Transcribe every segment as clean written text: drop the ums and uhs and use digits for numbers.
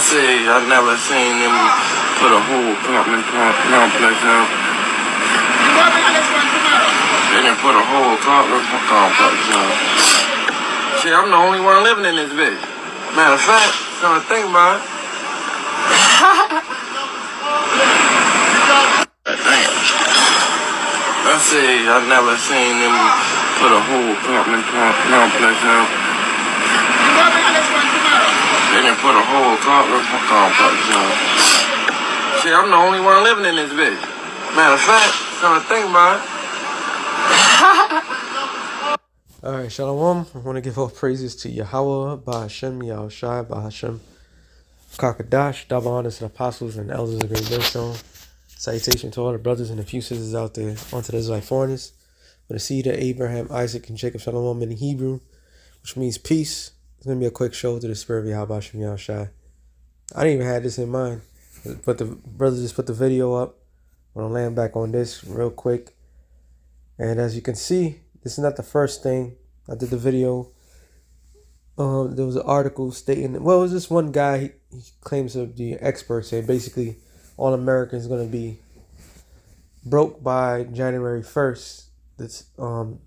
say I never seen them put a whole apartment complex up. They didn't put a whole apartment complex up. Shit, I'm the only one living in this bitch. Matter of fact, come to think about it. Damn. I say I never seen them put a whole apartment complex up. They didn't put a whole apartment complex up. Shit, I'm the only one living in this bitch. Matter of fact, come to think about it. Alright, Shalom. I want to give all praises to Yahweh, Bahashem, Yahushai, Bahashem, Kakadash, double honors to the apostles and elders of the Great Millstone. Salutation to all the brothers and the few sisters out there onto the Israelite foreigners. For the seed of Abraham, Isaac, and Jacob, Shalom in Hebrew, which means peace. It's going to be a quick show to the spirit of Yahweh, Bahashem, Yahushai. I didn't even have this in mind, but the brothers just put the video up. I'm going to land back on this real quick. And as you can see, this is not the first thing. I did the video. There was an article stating, well, it was this one guy, he claims to be an expert, saying basically all Americans going to be broke by January 1st. That's they're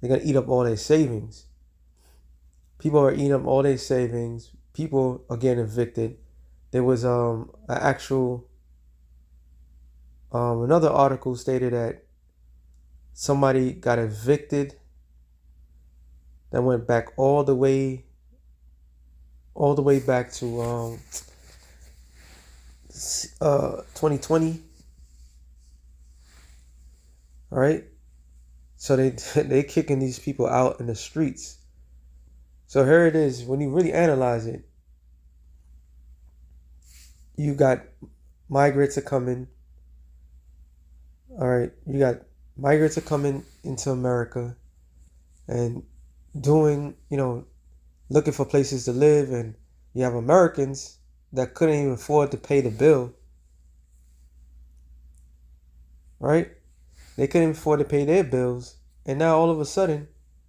going to eat up all their savings. People are eating up all their savings. People are getting evicted. There was an actual another article stated that somebody got evicted that went back all the way back to 2020. All right, so they kicking these people out in the streets. So here it is. When you really analyze it, you got migrants are coming. All right, you got migrants are coming into America and doing, looking for places to live, and you have Americans that couldn't even afford to pay the bill. Right? They couldn't afford to pay their bills, and now all of a sudden,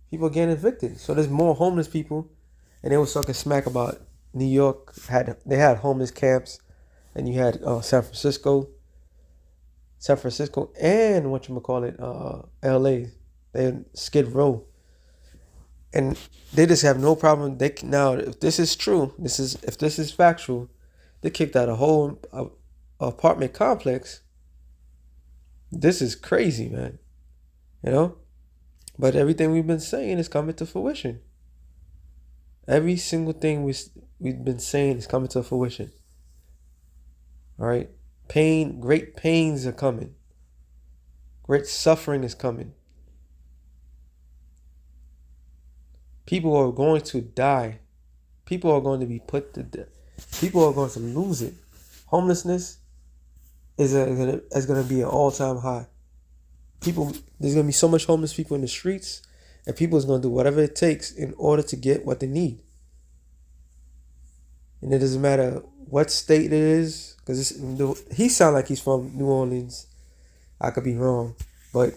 people are getting evicted. So there's more homeless people, and they were talking smack about New York. They had homeless camps, and you had San Francisco, and LA. They had Skid Row. And they just have no problem. Now, if this is true, if this is factual, they kicked out a whole apartment complex. This is crazy, man. But everything we've been saying is coming to fruition. Every single thing we've been saying is coming to fruition. All right? Great pains are coming. Great suffering is coming. People are going to die. People are going to be put to death. People are going to lose it. Homelessness is going to be an all-time high. There's going to be so much homeless people in the streets, and people is going to do whatever it takes in order to get what they need. And it doesn't matter what state it is, because he sounds like he's from New Orleans. I could be wrong, but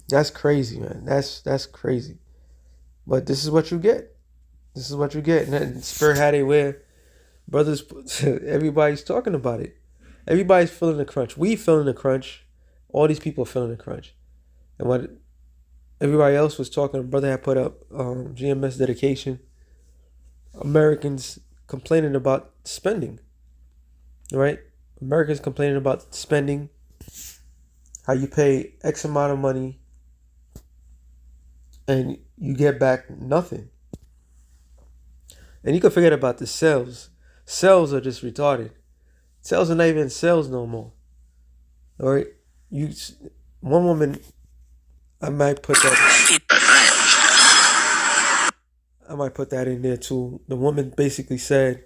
that's crazy, man. That's crazy. But this is what you get. This is what you get. And Spirit had it where brothers, everybody's talking about it. Everybody's feeling the crunch. We feeling the crunch. All these people are feeling the crunch. And what everybody else was talking, brother had put up GMS dedication. Americans complaining about spending. Right? Americans complaining about spending. How you pay X amount of money and you get back nothing. And you can forget about the sales. Sales are just retarded. Sales are not even sales no more. All right? One woman, I might put that in there too. The woman basically said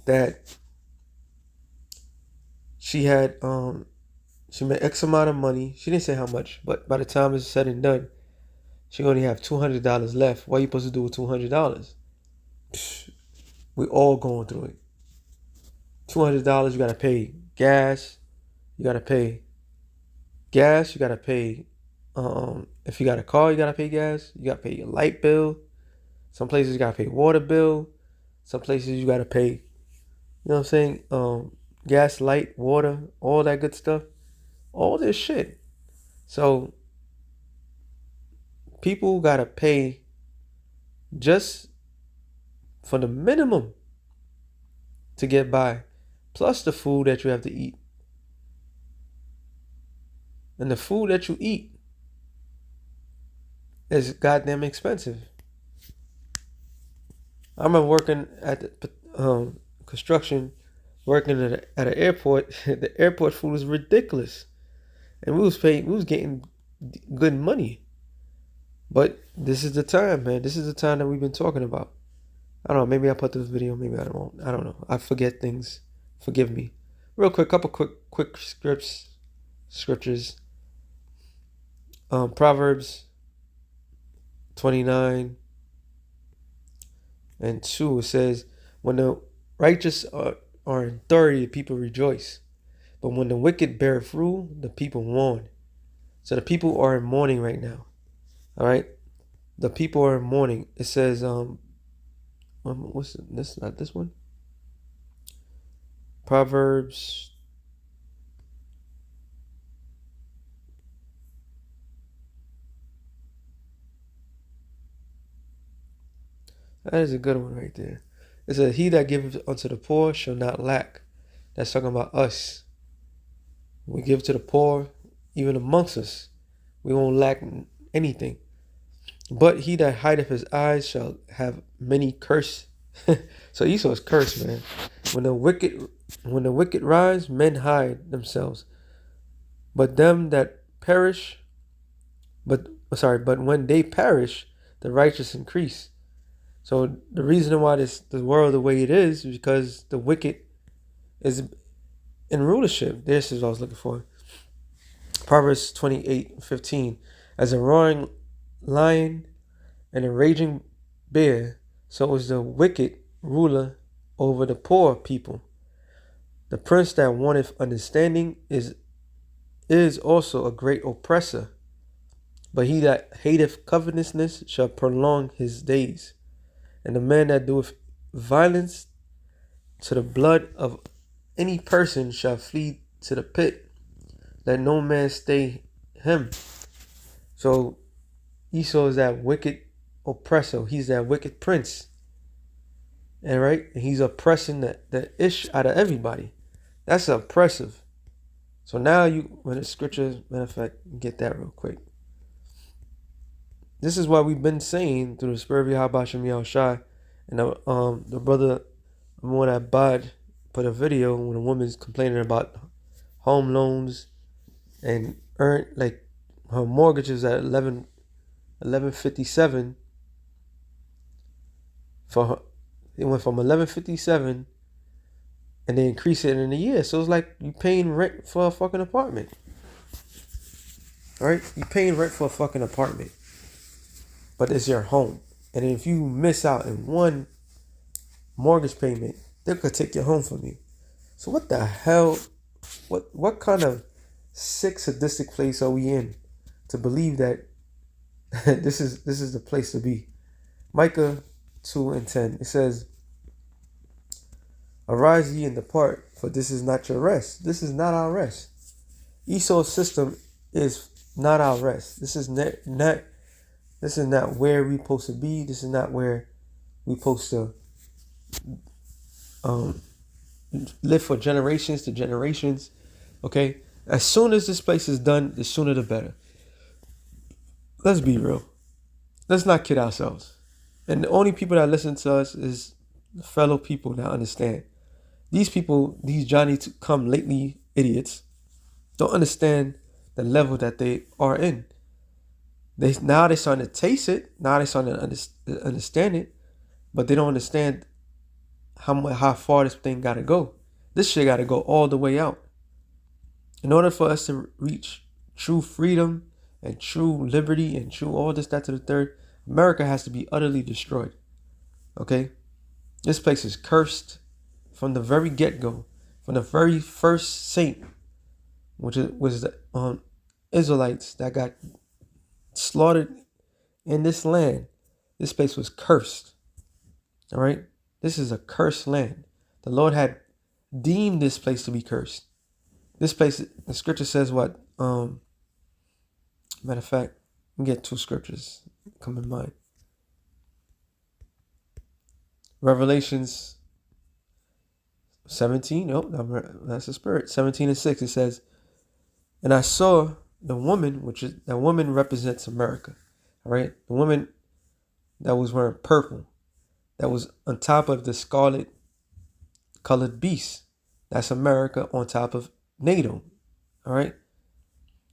that she had she made X amount of money. She didn't say how much, but by the time it's said and done, she only have $200 left. What are you supposed to do with $200? We all going through it. $200, you gotta pay gas. You gotta pay gas. You gotta pay. If you got a car, you gotta pay gas. You gotta pay your light bill. Some places you gotta pay water bill. Some places you gotta pay You know what I'm saying? Gas, light, water, all that good stuff. All this shit. So people gotta pay just for the minimum to get by, plus the food that you have to eat. And the food that you eat is goddamn expensive. I remember working at the construction, working at an airport. The airport food was ridiculous, and we was getting good money. But this is the time, man. This is the time that we've been talking about. I don't know. Maybe I put this video. Maybe I don't. I don't know. I forget things. Forgive me. Real quick, couple quick scriptures. Proverbs 29 and 2. It says, "When the righteous are in authority, people rejoice. But when the wicked bear rule, the people mourn." So the people are in mourning right now. All right, the people are in mourning. It says, what's this? Not this one. Proverbs. That is a good one right there. It says, "He that giveth unto the poor shall not lack." That's talking about us. We give to the poor, even amongst us. We won't lack anything. But he that hideth his eyes shall have many curse. So Esau's cursed, man. When the wicked rise, men hide themselves. But them that perish, but when they perish, the righteous increase. So the reason why the world the way it is because the wicked is in rulership. This is what I was looking for. Proverbs 28:15. As a roaring lion and a raging bear, so is the wicked ruler over the poor people. The prince that wanteth understanding is also a great oppressor. But he that hateth covetousness shall prolong his days. And the man that doeth violence to the blood of any person shall flee to the pit. Let no man stay him. So Esau is that wicked oppressor. He's that wicked prince. And right? And he's oppressing the ish out of everybody. That's oppressive. So now when the scriptures, matter of fact, get that real quick. This is why we've been saying through the Spirit of Yahweh Shem Yahushai, and the brother Moed Abad put a video when a woman's complaining about home loans and earned like her mortgages at 1157 for her. It went from 1157 and they increased it in a year. So it's like you paying rent for a fucking apartment. All right? You paying rent for a fucking apartment. But it's your home. And if you miss out in one mortgage payment, they could take your home from you. So what the hell? What kind of sick sadistic place are we in to believe that this is the place to be? Micah 2:10. It says, "Arise ye and depart, for this is not your rest." This is not our rest. Esau's system is not our rest. This is not where we're supposed to be. This is not where we're supposed to live for generations to generations. Okay? As soon as this place is done, the sooner the better. Let's be real. Let's not kid ourselves. And the only people that listen to us is fellow people that understand. These people, these Johnny come lately idiots, don't understand the level that they are in. They're starting to taste it. Now they're starting to understand it, but they don't understand how far this thing got to go. This shit got to go all the way out. In order for us to reach true freedom and true liberty and true all this, that to the third, America has to be utterly destroyed. Okay? This place is cursed from the very get-go, from the very first saint, which was the Israelites that got slaughtered in this land. This place was cursed. All right? This is a cursed land. The Lord had deemed this place to be cursed. This place, the scripture says what? Matter of fact, we get two scriptures come in mind. Revelations 17, that's the spirit. 17:6, it says, and I saw the woman, that woman represents America. All right, the woman that was wearing purple, that was on top of the scarlet colored beast. That's America on top of NATO. All right,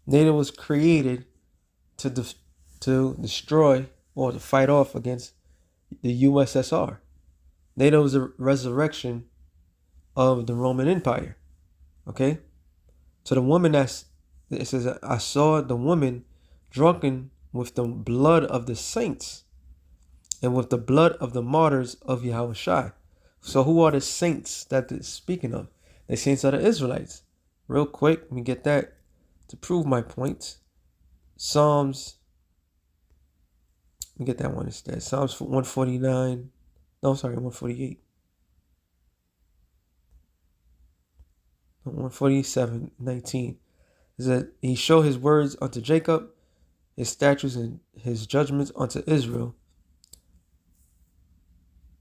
NATO was created to destroy or to fight off against the USSR. NATO is a resurrection of the Roman Empire. Okay, so the woman it says, I saw the woman drunken with the blood of the saints and with the blood of the martyrs of Yahushua. So who are the saints that it's speaking of? The saints are the Israelites. Real quick, let me get that to prove my point. Psalms, let me get that one instead. Psalms 149. No, sorry, 148. 147:19. Is that he showed his words unto Jacob, his statutes and his judgments unto Israel.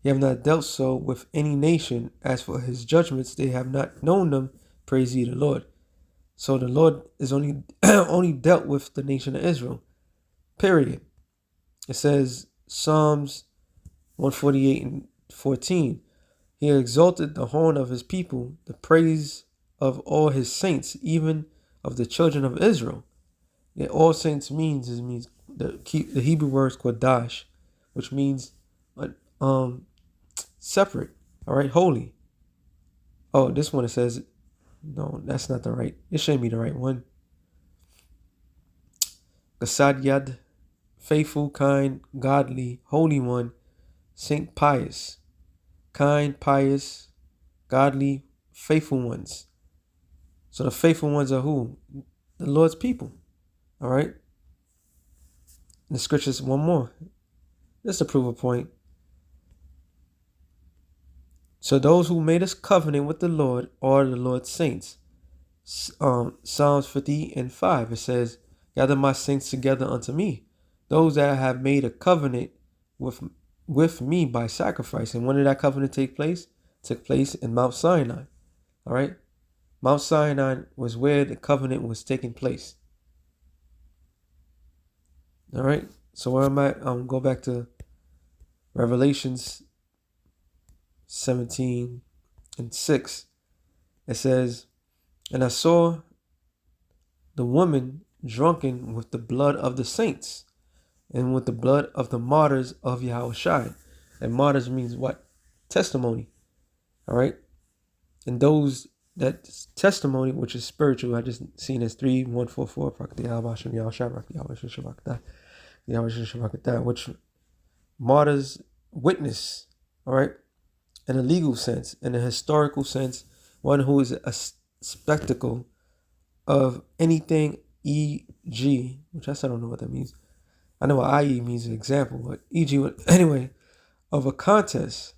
He have not dealt so with any nation. As for his judgments, they have not known them. Praise ye the Lord. So the Lord is only only dealt with the nation of Israel. Period. It says Psalms 148:14. He exalted the horn of his people, the praise of all his saints, even of the children of Israel. Yeah, all saints means the Hebrew word Kodash, which means separate. All right, holy. Oh, this one it says, no, that's not the right. It shouldn't be the right one. Gasad Yad, faithful, kind, godly, holy one, Saint Pious, kind, pious, godly, faithful ones. So the faithful ones are who? The Lord's people. All right. The scriptures, one more, just to prove a point. So those who made us covenant with the Lord are the Lord's saints. Psalms 50:5, it says, gather my saints together unto me, those that have made a covenant with me by sacrifice. And when did that covenant take place? It took place in Mount Sinai. All right. Mount Sinai was where the covenant was taking place. All right. So where am I? Go back to Revelations 17:6. It says, and I saw the woman drunken with the blood of the saints and with the blood of the martyrs of Yahushua. And martyrs means what? Testimony. All right. And those that testimony, which is spiritual, I just seen as 3:144, which martyrs witness. All right. In a legal sense, in a historical sense, one who is a spectacle of anything, e.g., which I still don't know what that means. I know what i.e. means an example, but e.g., anyway, of a contest.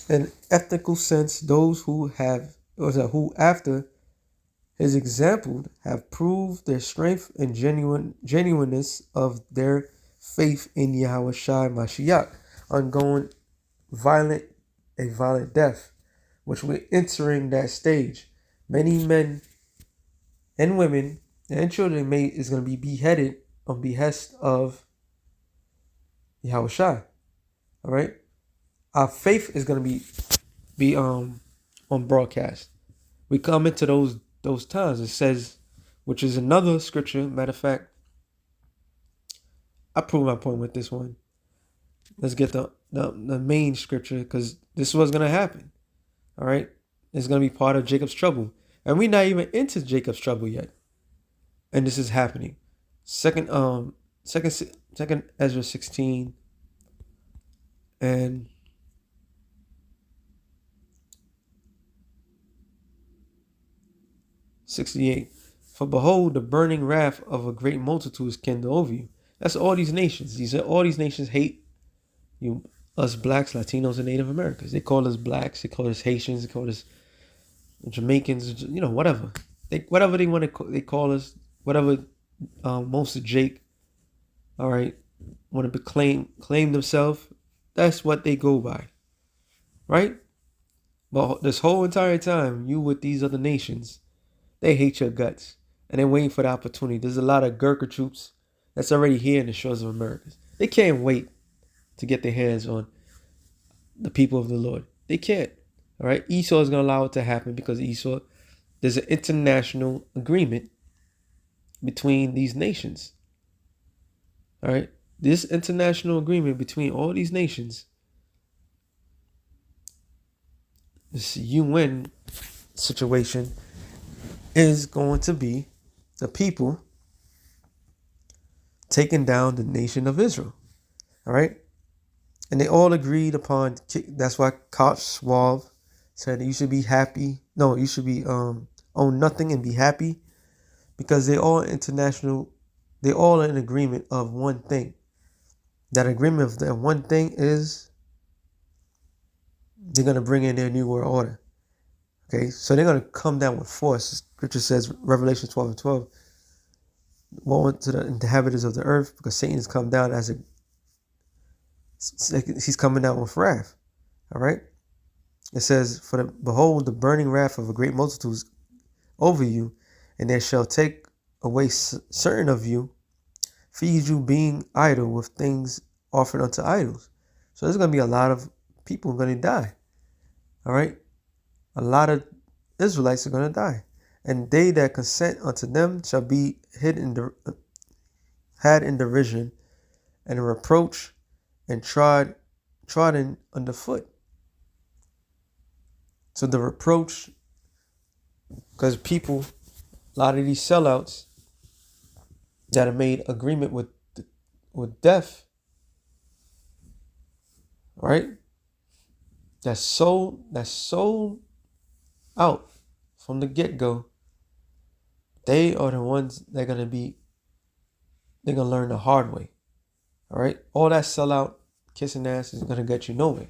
In ethical sense, those who after his example have proved their strength and genuineness of their faith in Yahushua Mashiach, undergoing a violent death, which we're entering that stage. Many men and women and children is going to be beheaded on behest of Yahushua. All right, our faith is going to be on broadcast. We come into those times. It says, which is another scripture. Matter of fact, I prove my point with this one. Let's get the main scripture, because this is what's going to happen. All right. It's going to be part of Jacob's trouble. And we're not even into Jacob's trouble yet. And this is happening. Second Ezra 16 and 68. For behold, the burning wrath of a great multitude is kindled over you. That's all these nations. All these nations hate us blacks, Latinos, and Native Americans. They call us blacks. They call us Haitians. They call us Jamaicans, whatever. Whatever they want to they call us, whatever most of Jake, all right, want to claim themselves, that's what they go by, right? But this whole entire time, you with these other nations, they hate your guts. And they're waiting for the opportunity. There's a lot of Gurkha troops that's already here in the shores of America. They can't wait to get their hands on the people of the Lord. They can't. All right. Esau is going to allow it to happen because Esau, there's an international agreement between these nations. All right. This international agreement between all these nations, this UN situation, is going to be the people taking down the nation of Israel. All right. And they all agreed upon, that's why Koch Schwab said you should be happy. No, you should be own nothing and be happy, because they all in agreement of one thing. That agreement of that one thing is they're going to bring in their new world order. Okay, so they're going to come down with force. Scripture says, Revelation 12:12, woe to the inhabitants of the earth, because Satan has come down he's coming down with wrath. All right. It says, behold, the burning wrath of a great multitude is over you, and they shall take away certain of you, feed you being idle with things offered unto idols. So there's going to be a lot of people going to die. All right. A lot of Israelites are going to die. And they that consent unto them shall be had in derision and in reproach and trodden underfoot. So the reproach, because people, a lot of these sellouts that have made agreement with death, right? That's sold out from the get-go. They are the ones they're gonna learn the hard way. All right, all that sellout kissing ass is gonna get you nowhere.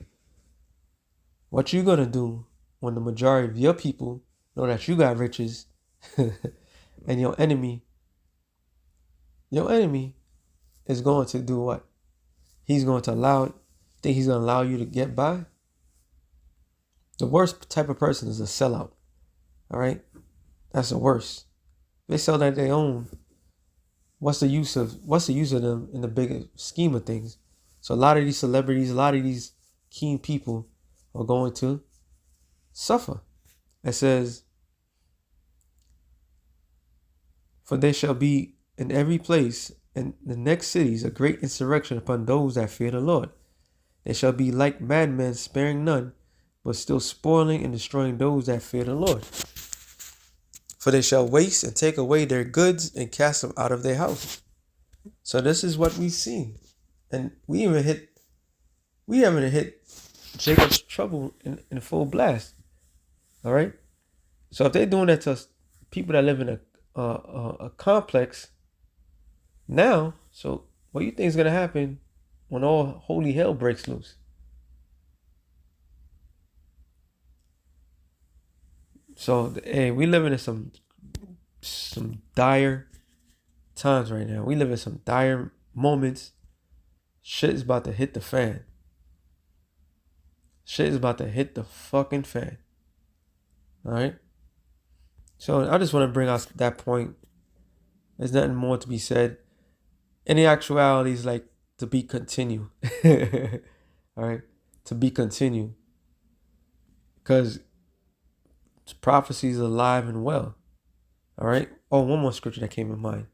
What you gonna do when the majority of your people know that you got riches, and your enemy is going to do what? He's going to allow you to get by? The worst type of person is a sellout. All right, that's the worst. They sell that they own. What's the use of them in the bigger scheme of things? So a lot of these celebrities, a lot of these keen people are going to suffer. It says, for there shall be in every place in the next cities a great insurrection upon those that fear the Lord. They shall be like madmen, sparing none, but still spoiling and destroying those that fear the Lord. For they shall waste and take away their goods and cast them out of their house. So this is what we've seen. And we haven't hit Jacob's trouble in full blast. All right. So if they're doing that to people that live in a complex now, so what do you think is going to happen when all holy hell breaks loose? So, hey, we living in some dire times right now. We live in some dire moments. Shit is about to hit the fan. Shit is about to hit the fucking fan. All right. So I just want to bring out that point. There's nothing more to be said. Any actuality is like to be continued. All right. To be continued. Because prophecy is alive and well. All right. Oh, one more scripture that came in mind.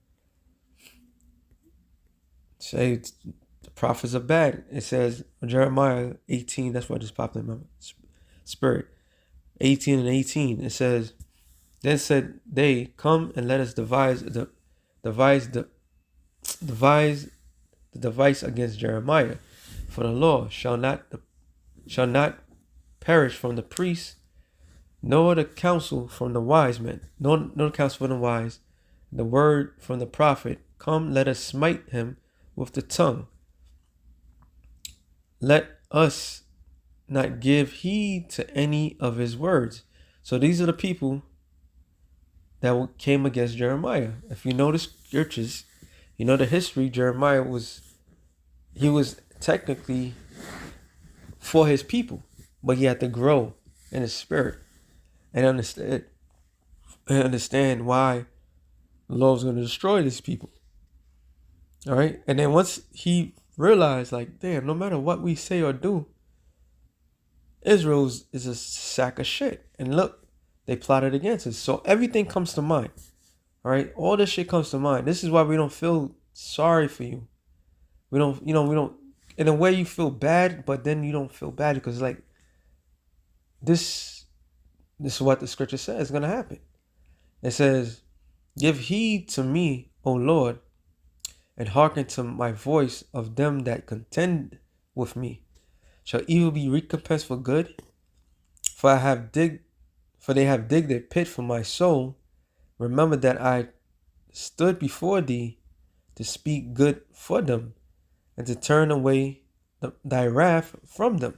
Say the prophets are bad. It says Jeremiah 18. That's what just popped in my spirit. 18 and 18. It says, then said they, come and let us devise the device against Jeremiah. For the law shall not perish from the priests, nor the counsel from the wise men, nor the counsel from the wise, the word from the prophet. Come, let us smite him with the tongue. Let us not give heed to any of his words. So these are the people that came against Jeremiah. If you know the scriptures, you know the history, Jeremiah was technically for his people, but he had to grow in his spirit and understand why the Lord was going to destroy these people. All right. And then once he realized, like, damn, no matter what we say or do, Israel is a sack of shit. And look, they plotted against us. So everything comes to mind. All right. All this shit comes to mind. This is why we don't feel sorry for you. We don't, in a way you feel bad, but then you don't feel bad because like this is what the scripture says is going to happen. It says, give heed to me, O Lord, and hearken to my voice of them that contend with me. Shall evil be recompensed for good? For they have digged a pit for my soul. Remember that I stood before thee to speak good for them, and to turn away thy wrath from them.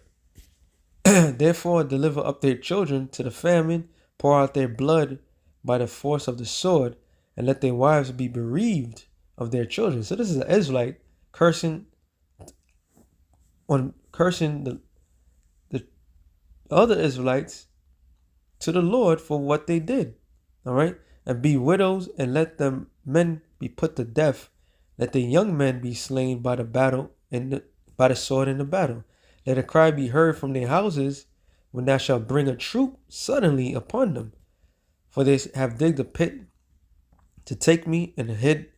Therefore deliver up their children to the famine, pour out their blood by the force of the sword, and let their wives be bereaved of their children. So this is an Israelite cursing the other Israelites to the Lord for what they did. All right. And be widows, and let them men be put to death. Let the young men be slain by the battle by the sword in the battle. Let a cry be heard from their houses when thou shalt bring a troop suddenly upon them. For they have digged a pit to take me, and hid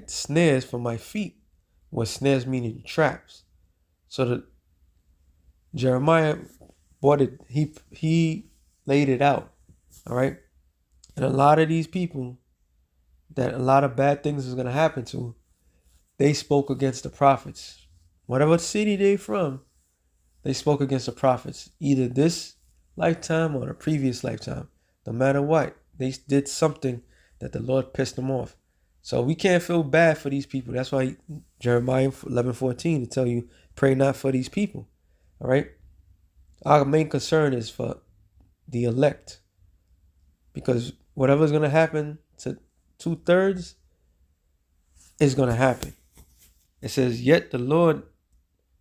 snares for my feet. What snares meaning traps. So that Jeremiah bought it, he laid it out. All right. And a lot of these people that a lot of bad things is going to happen to, they spoke against the prophets. Whatever city they from, they spoke against the prophets. Either this lifetime or the previous lifetime. No matter what, they did something that the Lord pissed them off. So we can't feel bad for these people. That's why Jeremiah 11:14 to tell you, pray not for these people. All right. Our main concern is for the elect. Because whatever's going to happen to 2/3 is going to happen. It says, Yet, Lord,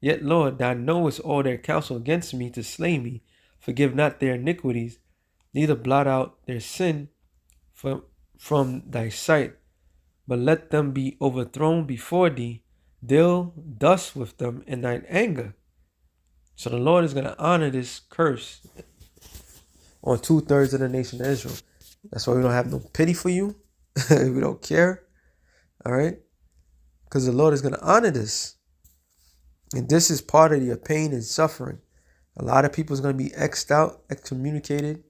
thou knowest all their counsel against me to slay me. Forgive not their iniquities, neither blot out their sin from thy sight. But let them be overthrown before thee. Deal thus with them in thine anger. So the Lord is going to honor this curse on 2/3 of the nation of Israel. That's why we don't have no pity for you. We don't care. All right. Because the Lord is going to honor this. And this is part of your pain and suffering. A lot of people is going to be excommunicated,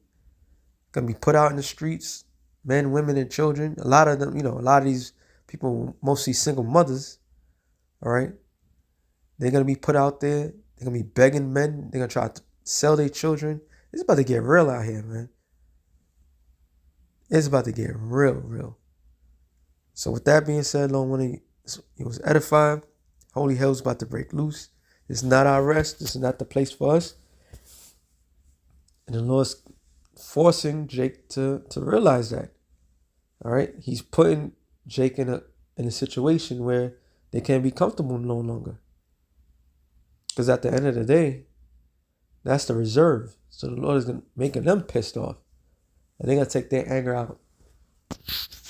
going to be put out in the streets, men, women, and children. A lot of them, a lot of these people, mostly single mothers, all right, they're going to be put out there. They're going to be begging men. They're going to try to sell their children. It's about to get real out here, man. It's about to get real. So with that being said, Lord, when it was edifying, holy hell's about to break loose. It's not our rest. This is not the place for us. And the Lord's forcing Jake to realize that. All right. He's putting Jake in a situation where they can't be comfortable no longer. Because at the end of the day, that's the reserve. So the Lord is making them pissed off. And they're going to take their anger out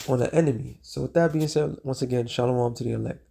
on the enemy. So with that being said, once again, shalom to the elect.